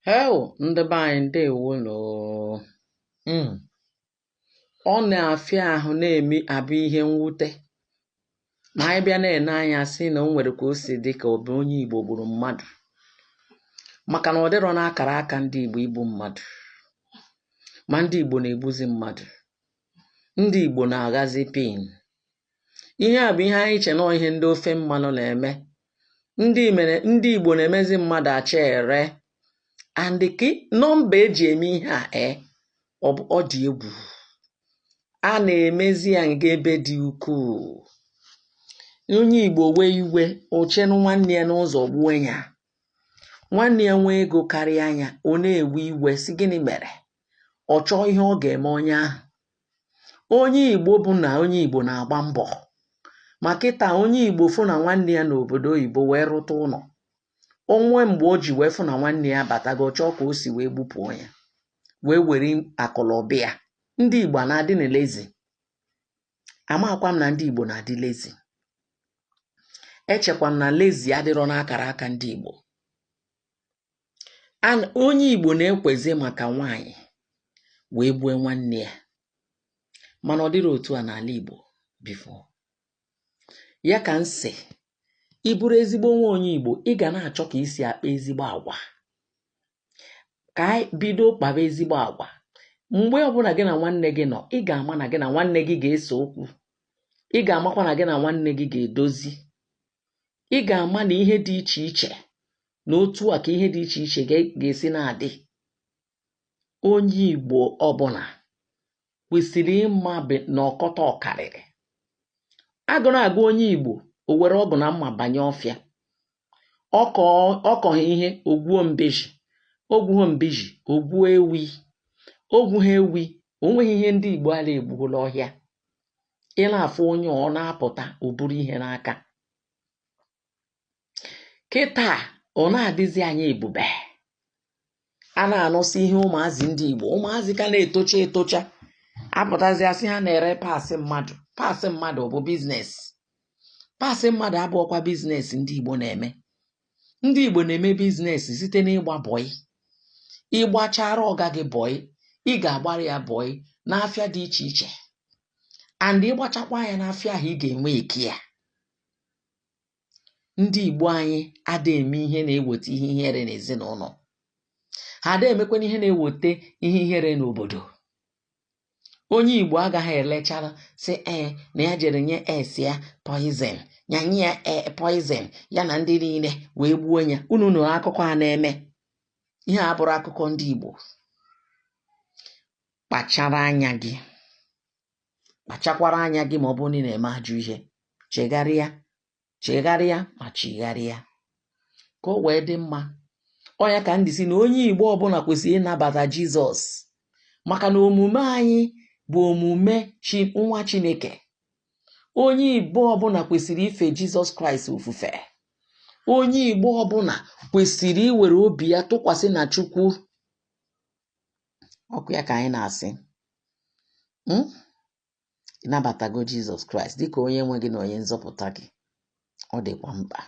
Hell, ndị be anyị ndewonu. Ọ na-afịa ahụ na-eme abụ ihe mwute ma anyị bịa na-ene anya sị na o nwere ka o si dị ka ọ bụ onye Igbo gburu mmadụ, maka na ọ dịrọ n'akara aka ndị Igbo igbu mmadụ, ma ndị Igbo na-egbuzi mmadụ, ndị Igbo na-aghazi pin. Ihe a bụ ihe anyị che nọ ihe ndị ofe mmanụ na-eme. Ndị Igbo na-emezi mmadụ acha ere, and ki nọmba eji eme ihe a ọ dị egwu. A na-emezi ya nga ebe dị ukwuu. Onye Igbo wee iwe ochenụ nwanne ya n'ụzọ gbuo ya. Nwanne ya nwee ego karịa anya, ọ na-ewe iwe si gịnị mere? Ọ chọọ ihe ọ ga-eme onye ahụ. Onye Igbo bụ na onye Igbo na-agba mbọ. Ma kịta onye Igbo fụ na nwanne ya n'obodo oyibo wee rụta ụlọ. Onwe mgbe o ji wee fụ na nwanne ya batago chọọ ka o si wee gbupụ ya, wee were akụlọbịa. Ndị Igbo na-adị na lezi. Amakwa m na ndị Igbo na-adị lezi. Echekwa m na lezi adịrọ n'akara aka ndị Igbo. Onye Igbo na-ekwezi maka nwaanyị wee gbue nwanne ya, mana ọ dịrị otu a n'ala Igbo before. Ya ka nsị, ị bụrụ ezigbo nwa onye Igbo, ị ga na-achọ ka isi akpa ezigbo agwa. Ka anyị bido kpaba ezigbo agwa. Mgbe ọbụla gị na nwanne gị nọ, ị ga-ama na gị na nwanne gị ga-ese okwu. Ị ga-amakwa na gị na nwanne gị ga-edozi. Ị ga-ama na ihe dị iche iche, na otu a ka ihe dị iche iche ga-esi na-adị. Onye Igbo ọbụla kwesịrị ịma na ọkọta ọkarịrị. Agụrụ agụ onye Igbo, o were ọgụ na mma banye ọfịa. Ọkọghị ihe, ogwuo mbeji. Ogwuo mbeji, ogwuo ewi. Ogwu ha ewi, o nweghị ihe ndị Igbo ala egbuola ọhịa. Ị na-afụ onye ọ na-apụta, o buru ihe n'aka. Kịta ọ na-adịzi anyị ebube. A na-anụsị ihe ụmụazị ndị Igbo, ụmụazị ka na-etocha etocha. Apụtazi asị ha na-ere paasị mmadụ. Paasị mmadụ bụ biznes. Paasị mmadụ abụọkwa biznes ndị Igbo na-eme. Ndị Igbo na-eme biznes site n'ịgba bọị. Ịgbachara ọga gị bọị, ị ga-agbara ya bọị n'afịa dị iche iche. And ịgbachakwa ya n'afịa ahụ, ị ga-enwe eke ya. Ndị Igbo anyị ada eme ihe na-eweta ihe ihere n'ezinụlọ. Ha ada emekwana ihe na-eweta ihe ihere n'obodo. Onye Igbo agaghị elechara sị na ya jere nye ya poison, nye ya poison ya na ndị niile wee gbuo ya. Unu nụrụ akụkọ a na-eme. Ihe a bụrụ akụkọ ndị Igbo. Kpachara anya gị. Kpachakwara anya gị ma ọ bụ na ị na-eme ajọ ihe. Chegharịa ma chigharịa ka o wee dị mma. Ọ ya ka ndị si na onye Igbo ọbụla kwesịrị ịnabata Jizọs, maka na omume anyị bụ omume nwa Chineke. Onye Igbo ọbụla kwesịrị ife Jizọs Kraịst ofufe. Onye Igbo ọbụla kwesịrị iwere obi ya tụkwasị na Chukwu. Ọkụ ya ka anyị na-asị. Ịnabatago Jizọs Kraịst dịka onye nwe gị na onye nzọpụta gị. Ọ dịkwa mkpa.